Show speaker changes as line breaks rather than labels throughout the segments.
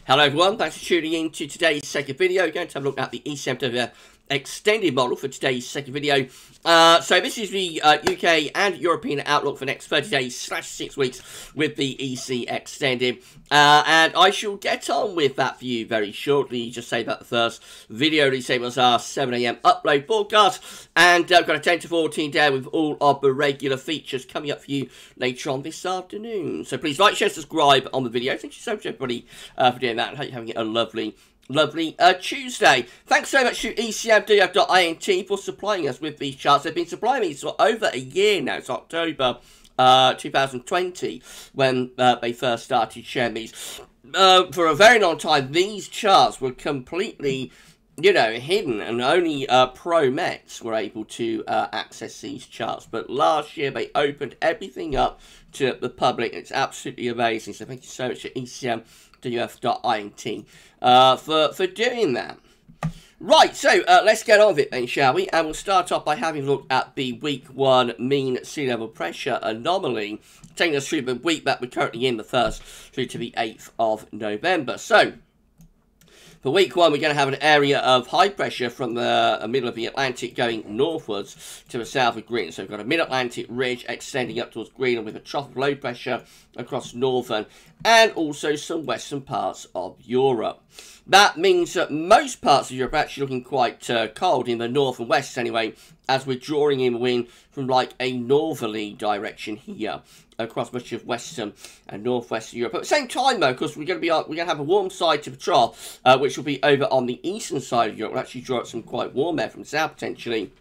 Hello everyone, thanks for tuning in to today's second video. We're going to have a look at the ECMW extended model for today's second video. So this is the UK and European outlook for the next 30 days / 6 weeks with the EC extended. And I shall get on with that for you very shortly. Just say that the first video release was our 7 AM upload broadcast. And I've got a 10 to 14 day with all of the regular features coming up for you later on this afternoon. So please like, share, subscribe on the video. Thank you so much everybody for doing that. I hope you're having a lovely Tuesday. Thanks so much to ECMW.int for supplying us with these charts. They've been supplying these for over a year now. It's October 2020 when they first started sharing these. For a very long time, these charts were completely, hidden, and only pro Mets were able to access these charts. But last year, they opened everything up to the public. It's absolutely amazing. So thank you so much to ECMWF.int for doing that. Right, so let's get on with it then, shall we? And we'll start off by having a look at the week 1 mean sea level pressure anomaly, taking us through the week that we're currently in, the 1st through to the 8th of November. So, for week 1, we're going to have an area of high pressure from the middle of the Atlantic going northwards to the south of Greenland. So we've got a mid-Atlantic ridge extending up towards Greenland with a trough of low pressure across northern and also some western parts of Europe. That means that most parts of Europe are actually looking quite cold in the north and west anyway, as we're drawing in wind from like a northerly direction here across much of western and northwestern Europe. At the same time, though, because we're going to have a warm side to the trough, which will be over on the eastern side of Europe. We'll actually draw out some quite warm air from the south potentially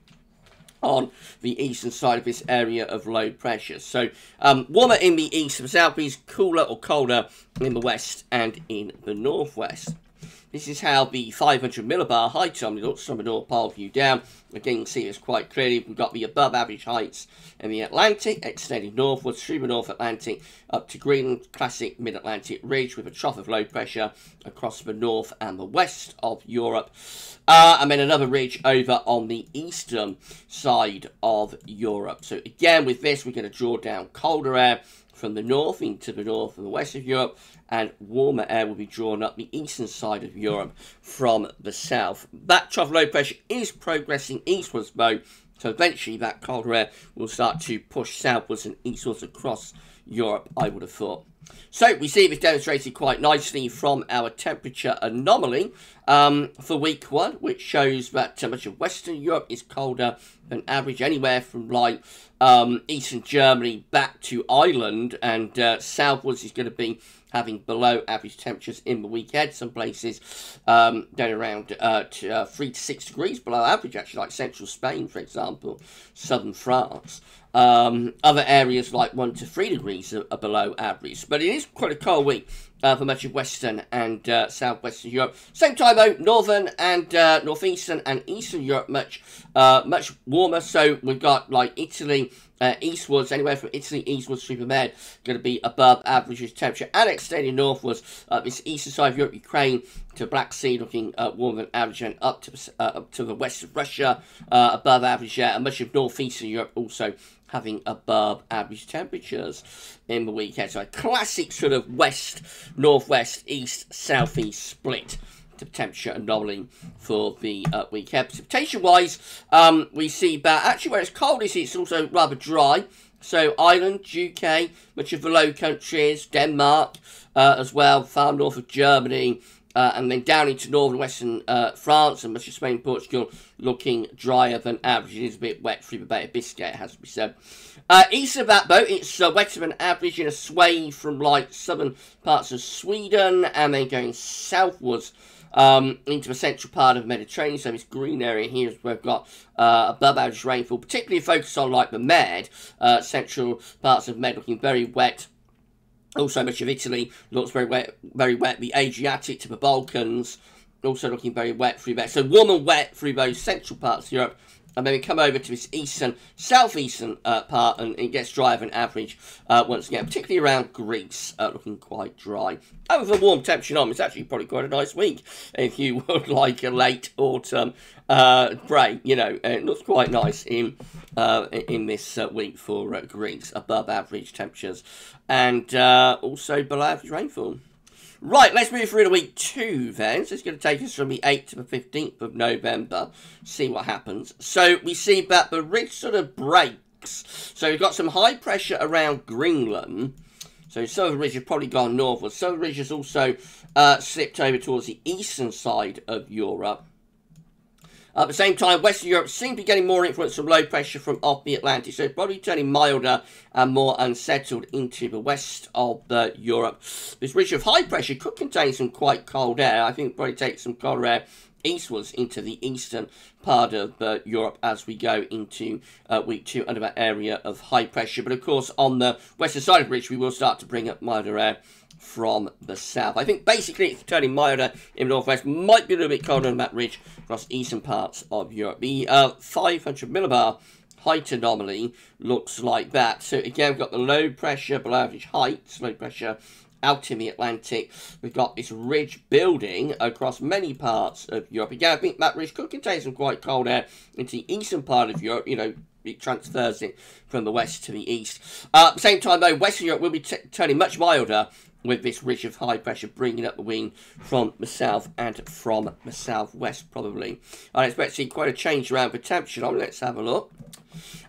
on the eastern side of this area of low pressure. So warmer in the east, the south is cooler or colder in the west and in the northwest. This is how the 500 millibar height anomaly looks from the North Pole view down. Again, you can see this quite clearly. We've got the above average heights in the Atlantic, extending northwards through the North Atlantic up to Greenland, classic mid-Atlantic ridge with a trough of low pressure across the north and the west of Europe. And then another ridge over on the eastern side of Europe. So again, with this, we're going to draw down colder air from the north into the north and the west of Europe, and warmer air will be drawn up the eastern side of Europe from the south. That trough of low pressure is progressing eastwards though, so eventually that colder air will start to push southwards and eastwards across Europe, I would have thought. So we see this demonstrated quite nicely from our temperature anomaly for week 1, which shows that much of Western Europe is colder than average, anywhere from like Eastern Germany back to Ireland, and southwards is going to be having below average temperatures in the week ahead. Some places down around 3 to 6 degrees below average, actually, like central Spain, for example, southern France. Other areas like 1 to 3 degrees are below average. But it is quite a cold week for much of Western and Southwestern Europe. Same time though, Northern and Northeastern and Eastern Europe much warmer. So we've got like Italy eastwards, anywhere from Italy eastwards through the Med, going to be above average temperature, and extending northwards, this eastern side of Europe, Ukraine to Black Sea, looking warmer than average, and up to the west of Russia, above average, and much of northeastern Europe also having above average temperatures in the weekend. So a classic sort of west, northwest, east, southeast split to temperature anomaly for the weekend. Precipitation-wise, we see that actually where it's cold, it's also rather dry. So Ireland, UK, much of the Low Countries, Denmark as well, far north of Germany, and then down into northern western France and much of Spain and Portugal, looking drier than average. It is a bit wet through the Bay of Biscay, it has to be said. East of that, though, it's wetter than average in a sway from like southern parts of Sweden, and then going southwards into the central part of the Mediterranean. So this green area here is where we've got above average rainfall, particularly focused on like the Med, central parts of Med looking very wet. Also, much of Italy looks very wet, The Adriatic to the Balkans, also looking very wet through there. So warm and wet through those central parts of Europe. And then we come over to this eastern, southeastern part, and it gets drier than average once again, particularly around Greece, looking quite dry. And with a warm temperature on, it's actually probably quite a nice week if you would like a late autumn break. It looks quite nice in this week for Greece, above average temperatures and also below average rainfall. Right, let's move through to week 2 then. So it's going to take us from the 8th to the 15th of November. See what happens. So we see that the ridge sort of breaks. So we've got some high pressure around Greenland. So some of the ridge has probably gone northwards. Some of the ridge has also slipped over towards the eastern side of Europe. At the same time, Western Europe seems to be getting more influence from low pressure from off the Atlantic, so it's probably turning milder and more unsettled into the west of Europe. This ridge of high pressure could contain some quite cold air. I think it'll probably take some colder air eastwards into the eastern part of Europe as we go into week 2 under that area of high pressure. But of course, on the western side of the ridge, we will start to bring up milder air from the south. I think basically it's turning milder in the northwest, might be a little bit colder on that ridge across eastern parts of Europe. The 500 millibar height anomaly looks like that. So again, we've got the low pressure below average heights, low pressure out in the Atlantic. We've got this ridge building across many parts of Europe. Again, I think that ridge could contain some quite cold air into the eastern part of Europe. You know, it transfers it from the west to the east. At the same time, though, Western Europe will be turning much milder with this ridge of high pressure bringing up the wind from the south and from the southwest, probably. I expect to see quite a change around the temperature. Let's have a look.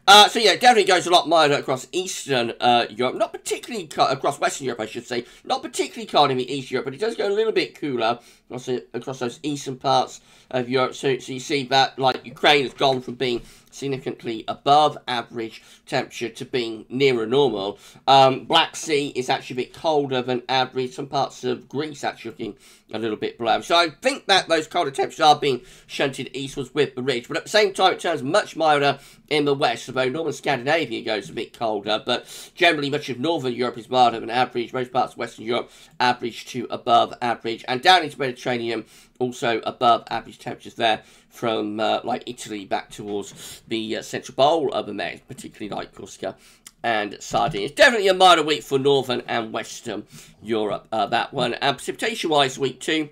So yeah, it definitely goes a lot milder across Eastern Europe. Not particularly across Western Europe, I should say. Not particularly cold in the East Europe, but it does go a little bit cooler across those eastern parts of Europe. So you see that, like, Ukraine has gone from being significantly above average temperature to being nearer normal. Black Sea is actually a bit colder than average. Some parts of Greece actually looking a little bit below. So I think that those colder temperatures are being shunted eastwards with the ridge. But at the same time, it turns much milder in the west. Although northern Scandinavia goes a bit colder. But generally, much of northern Europe is milder than average. Most parts of Western Europe average to above average. And down into Mediterranean, also above average temperatures there from like Italy back towards the central bowl of the Med, particularly like Corsica and Sardinia. It's definitely a milder week for northern and western Europe, that one. And precipitation-wise, week 2,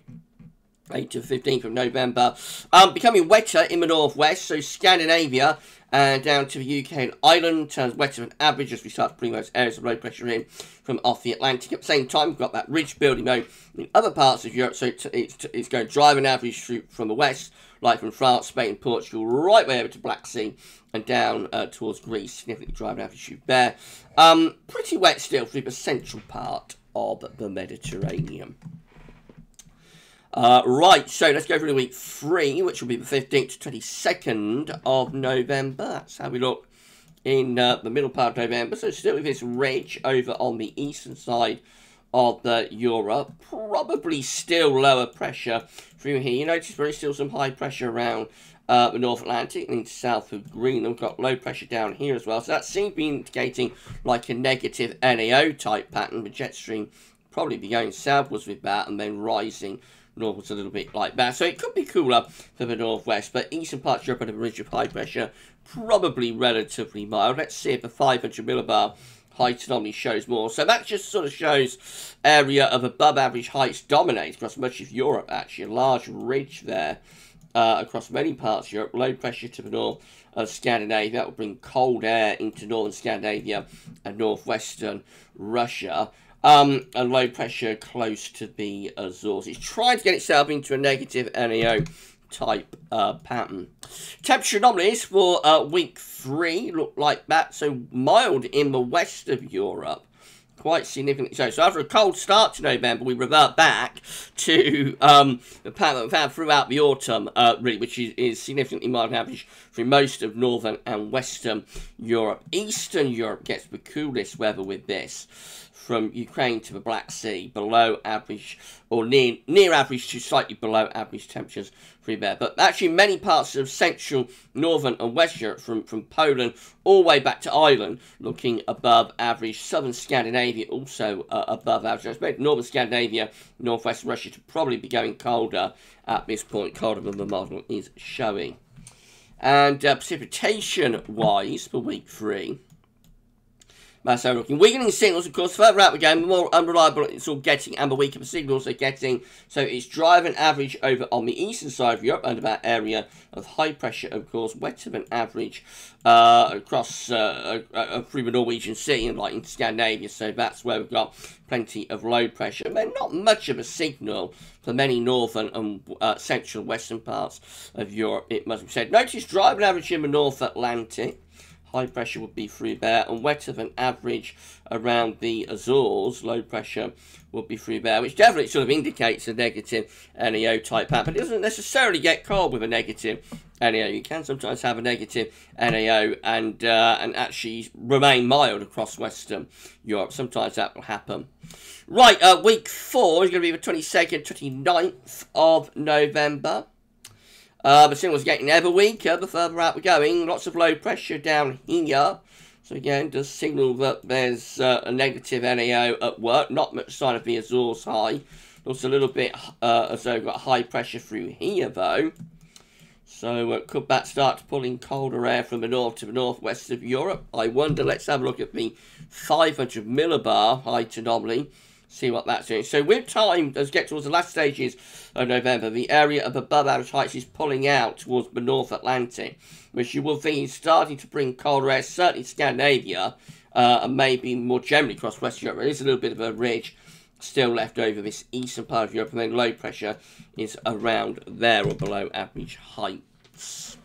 8th to 15th of November, becoming wetter in the northwest, so Scandinavia and down to the UK and Ireland turns wetter than average as we start to bring those areas of low pressure in from off the Atlantic. At the same time, we've got that ridge building though in other parts of Europe, so it's going to drive an average through from the west, like from France, Spain, Portugal, right way over to Black Sea and down towards Greece, significantly driving average through there. Pretty wet still through the central part of the Mediterranean. Right, so let's go through to week 3, which will be the 15th to 22nd of November. That's how we look in the middle part of November. So still with this ridge over on the eastern side of Europe. Probably still lower pressure through here. You notice there is still some high pressure around the North Atlantic and into south of Greenland. We've got low pressure down here as well. So that seems to be indicating like a negative NAO type pattern. The jet stream probably be going southwards with that and then rising northwards a little bit like that. So it could be cooler for the northwest, but eastern parts of Europe under the ridge of high pressure, probably relatively mild. Let's see if the 500 millibar height anomaly shows more. So that just sort of shows area of above average heights dominates across much of Europe, actually. A large ridge there across many parts of Europe. Low pressure to the north of Scandinavia. That will bring cold air into northern Scandinavia and northwestern Russia. And low pressure close to the Azores. It's trying to get itself into a negative NAO type pattern. Temperature anomalies for week 3 look like that. So mild in the west of Europe. Quite significantly so. So after a cold start to November, we revert back to the pattern that we've had throughout the autumn, really, which is significantly mild on average through most of northern and western Europe. Eastern Europe gets the coolest weather with this. From Ukraine to the Black Sea, below average, or near average to slightly below average temperatures through there. But actually many parts of central, northern and west Europe, from Poland all the way back to Ireland, looking above average. Southern Scandinavia also above average. I expect northern Scandinavia, northwest Russia to probably be going colder at this point, colder than the model is showing. And precipitation-wise for week 3, That's how we're looking. Weakening signals, of course, further out we go, the more unreliable it's all getting, and the weaker the signals are getting. So it's driving average over on the eastern side of Europe, under that area of high pressure, of course, wetter than average across through the Norwegian Sea and like in Scandinavia. So that's where we've got plenty of low pressure. But not much of a signal for many northern and central western parts of Europe, it must be said. Notice driving average in the North Atlantic. High pressure would be through there, and wetter than average around the Azores. Low pressure would be through there, which definitely sort of indicates a negative NEO type pattern. But it doesn't necessarily get cold with a negative NEO. You can sometimes have a negative NEO and actually remain mild across Western Europe. Sometimes that will happen. Right, week 4 is going to be the 22nd, 29th of November. The signal's getting ever weaker the further out we're going. Lots of low pressure down here. So again, does signal that there's a negative NEO at work. Not much sign of the Azores high. Looks a little bit as though we've got high pressure through here though. So could that start pulling colder air from the north to the northwest of Europe? I wonder. Let's have a look at the 500 millibar height anomaly. See what that's doing. So with time, as we get towards the last stages of November, the area of above average heights is pulling out towards the North Atlantic, which you will think is starting to bring colder air, certainly Scandinavia, and maybe more generally across Western Europe. There is a little bit of a ridge still left over this eastern part of Europe, and then low pressure is around there or below average heights.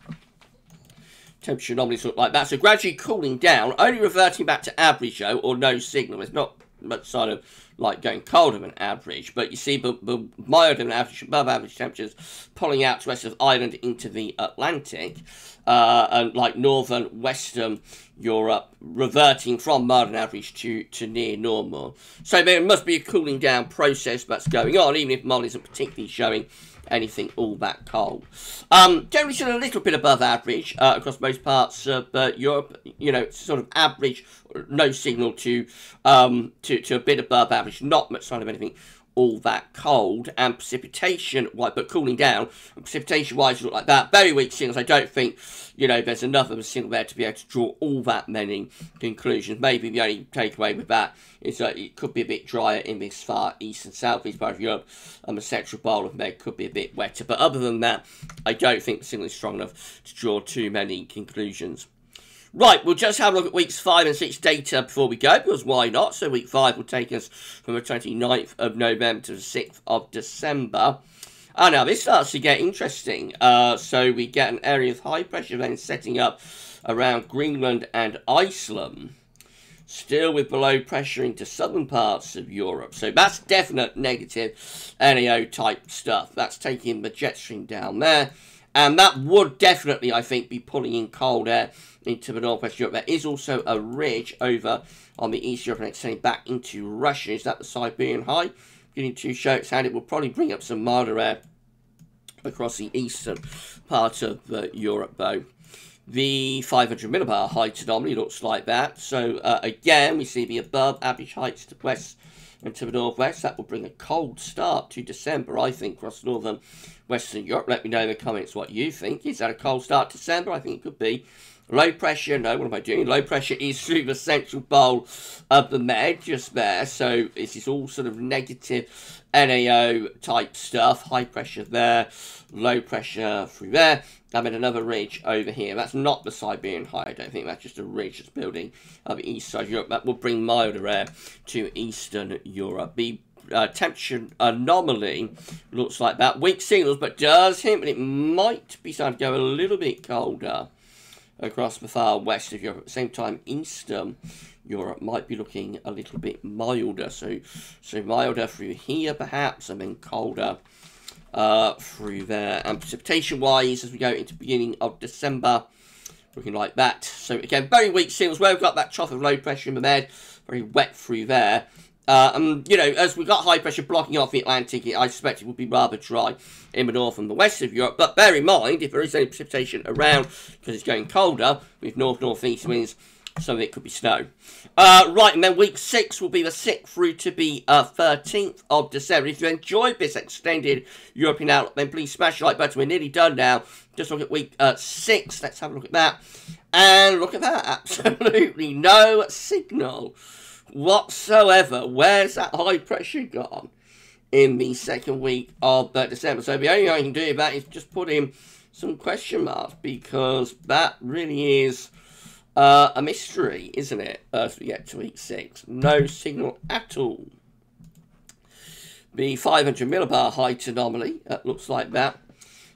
Temperature anomalies look like that. So gradually cooling down, only reverting back to average though, or no signal. There's not much sign of like going colder than average, but you see the milder than average, above average temperatures pulling out to west of Ireland into the Atlantic, and like northern western Europe reverting from milder than average to near normal. So there must be a cooling down process that's going on, even if mild isn't particularly showing anything all that cold. Generally still a little bit above average across most parts of Europe. You know, sort of average, no signal to a bit above average. Not much sign of anything all that cold. And precipitation, but cooling down. Precipitation wise, look like that. Very weak signals. I don't think, you know, there's enough of a signal there to be able to draw all that many conclusions. Maybe the only takeaway with that is that it could be a bit drier in this far east and southeast part of Europe, and the central bowl of Meg could be a bit wetter. But other than that, I don't think the signal is strong enough to draw too many conclusions. Right, we'll just have a look at weeks 5 and 6 data before we go, because why not? So week 5 will take us from the 29th of November to the 6th of December. Now this starts to get interesting. So we get an area of high pressure then setting up around Greenland and Iceland. Still with below pressure into southern parts of Europe. So that's definite negative NEO type stuff. That's taking the jet stream down there. And that would definitely, I think, be pulling in cold air into the northwest Europe. There is also a ridge over on the East Europe and extending back into Russia. Is that the Siberian high? Beginning to show its hand. It will probably bring up some milder air across the eastern part of Europe, though. The 500 millibar height anomaly looks like that. So, again, we see the above average heights to the west and to the northwest. That will bring a cold start to December, I think, across northern Western Europe. Let me know in the comments what you think. Is that a cold start to December? I think it could be. Low pressure, no, what am I doing? Low pressure is through the central bowl of the Med, just there. So this is all sort of negative NAO type stuff. High pressure there, low pressure through there. And then another ridge over here. That's not the Siberian high, I don't think. That's just a ridge that's building up the east side of Europe. That will bring milder air to Eastern Europe. The temperature anomaly looks like that. Weak signals, but does hint that it might be starting to go a little bit colder across the far west of Europe. At the same time, Eastern Europe might be looking a little bit milder. So milder through here, perhaps, and then colder through there. And precipitation-wise, as we go into the beginning of December, looking like that. So again, very weak signals where we've got that trough of low pressure in the Med, very wet through there. You know, as we've got high pressure blocking off the Atlantic, I suspect it will be rather dry in the north and the west of Europe. But bear in mind, if there is any precipitation around, because it's going colder, with north-northeast winds some of it could be snow. Right, and then week 6 will be the 6th through to the 13th of December. If you enjoyed this extended European outlook, then please smash the like button. We're nearly done now. Just look at week 6. Let's have a look at that. And look at that. Absolutely no signal whatsoever. Where's that high pressure gone in the 2nd week of December? So the only thing I can do with that is just put in some question marks, because that really is a mystery, isn't it, as we get to week 6? No signal at all. The 500 millibar height anomaly, looks like that.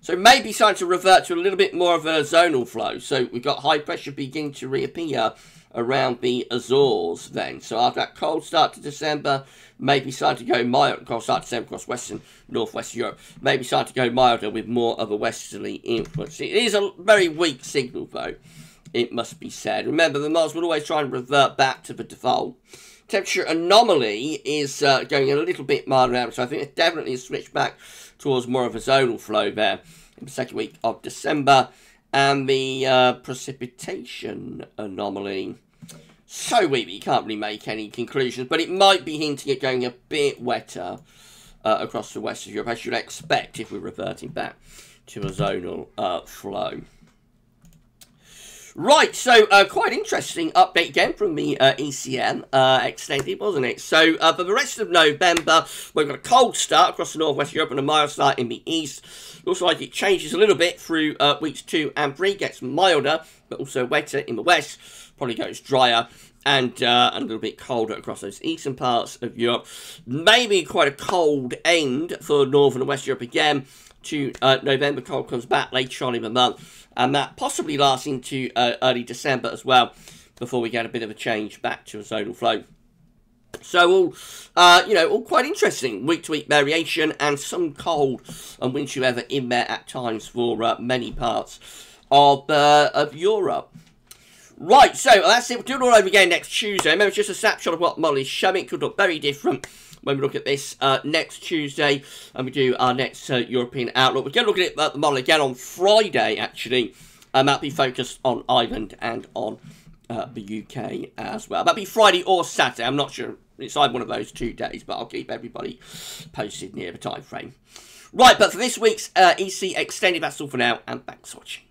So maybe starting to revert to a little bit more of a zonal flow. So we've got high pressure beginning to reappear around the Azores then. So after that cold start to December, maybe starting to go mild, cold start to December across Western, Northwest Europe, maybe starting to go milder with more of a westerly influence. It is a very weak signal though, it must be said. Remember, the models will always try and revert back to the default. Temperature anomaly is going a little bit milder out, so I think it's definitely a switch back towards more of a zonal flow there in the 2nd week of December. And the precipitation anomaly, so weak you can't really make any conclusions, but it might be hinting at going a bit wetter across the west of Europe, as you'd expect if we're reverting back to a zonal flow. Right, so quite interesting update again from the ECM extended, wasn't it? So for the rest of November, we've got a cold start across the Northwest Europe and a mild start in the east. Looks like it changes a little bit through weeks 2 and 3, gets milder, but also wetter in the west, probably goes drier, and a little bit colder across those eastern parts of Europe. Maybe quite a cold end for Northern and West Europe again. To November, cold comes back later on in the month, and that possibly lasts into early December as well, before we get a bit of a change back to a zonal flow. So all, all quite interesting week-to-week variation, and some cold and wintry weather in there at times for many parts of Europe. Right, so that's it. We'll do it all over again next Tuesday. Remember, it's just a snapshot of what model is showing. It could look very different when we look at this next Tuesday and we do our next European outlook. We're going to look at the model again on Friday, actually. That'll be focused on Ireland and on the UK as well. That'll be Friday or Saturday. I'm not sure. It's either one of those 2 days, but I'll keep everybody posted near the time frame. Right, but for this week's EC Extended, that's all for now, and thanks for watching.